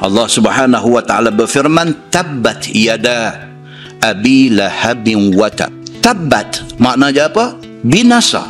Allah Subhanahu wa taala berfirman, tabbat yada abi lahabin watab. Tabbat maknanya apa? Binasa.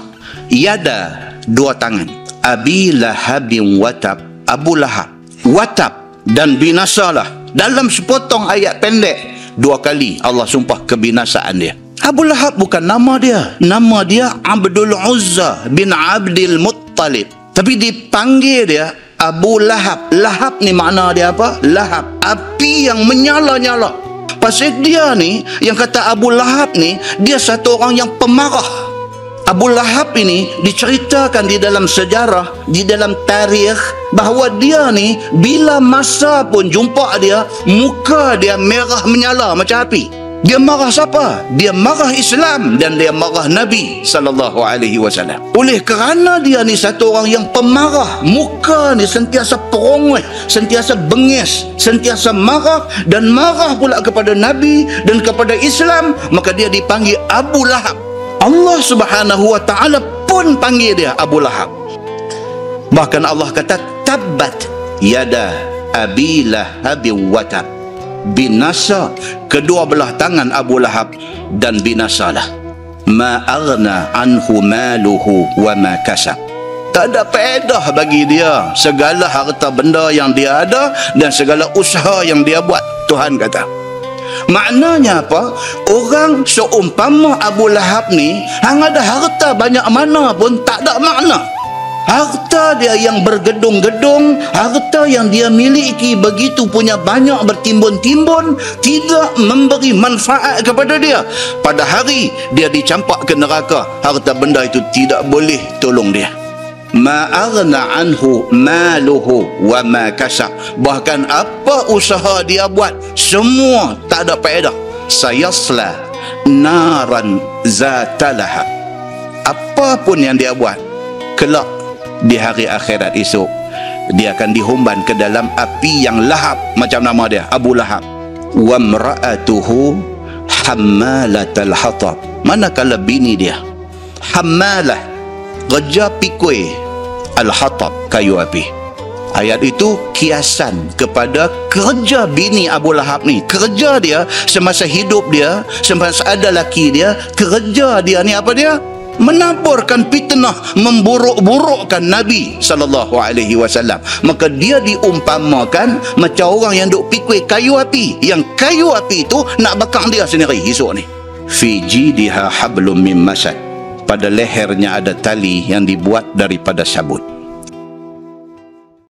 Yada, dua tangan. Abi lahabin watab, Abu Lahab. Watab, dan binasalah. Dalam sepotong ayat pendek, dua kali Allah sumpah kebinasaan dia. Abu Lahab bukan nama dia. Nama dia Abdul Uzza bin Abdul Muttalib. Tapi dipanggil dia Abu Lahab. Lahab ni makna dia apa? Lahab, api yang menyala-nyala. Pasal dia ni, yang kata Abu Lahab ni, dia satu orang yang pemarah. Abu Lahab ini diceritakan di dalam sejarah, di dalam tarikh, bahawa dia ni bila masa pun jumpa dia, muka dia merah menyala macam api. Dia marah siapa? Dia marah Islam dan dia marah Nabi SAW. Oleh kerana dia ni satu orang yang pemarah, muka ni sentiasa perongeh, sentiasa bengis, sentiasa marah, dan marah pula kepada Nabi dan kepada Islam, maka dia dipanggil Abu Lahab. Allah Subhanahu wa taala pun panggil dia Abu Lahab. Bahkan Allah kata, tabbat yada abi lahabin watab. Binasa kedua belah tangan Abu Lahab dan binasalah. Ma aghna anhu maluhu wa ma kasab. Tak ada faedah bagi dia segala harta benda yang dia ada dan segala usaha yang dia buat. Tuhan kata. Maknanya apa? Orang seumpama Abu Lahab ni, hang ada harta banyak mana pun tak ada makna. Harta dia yang bergedung-gedung, harta yang dia miliki begitu punya banyak bertimbun-timbun, tidak memberi manfaat kepada dia. Pada hari dia dicampak ke neraka, harta benda itu tidak boleh tolong dia. Ma aghna anhu maluhu wa ma kasab. Bahkan apa usaha dia buat, semua tak ada faedah. Sayasla naran zatalaha. Apa pun yang dia buat, kelak di hari akhirat esok, dia akan dihumban ke dalam api yang lahab, macam nama dia Abu Lahab. Wa mra'atuhu hammalatal hatab. Manakala bini dia hammalah, kerja pikul al-hatab, kayu api. Ayat itu kiasan kepada kerja bini Abu Lahab ni. Kerja dia semasa hidup dia, semasa ada laki dia, kerja dia ni apa dia? Menaburkan fitnah, memburuk-burukkan Nabi SAW. Maka dia diumpamakan macam orang yang duk pikul kayu api, yang kayu api itu nak bakar dia sendiri esok ni. Fi jidiha hablum min masad. Pada lehernya ada tali yang dibuat daripada sabut.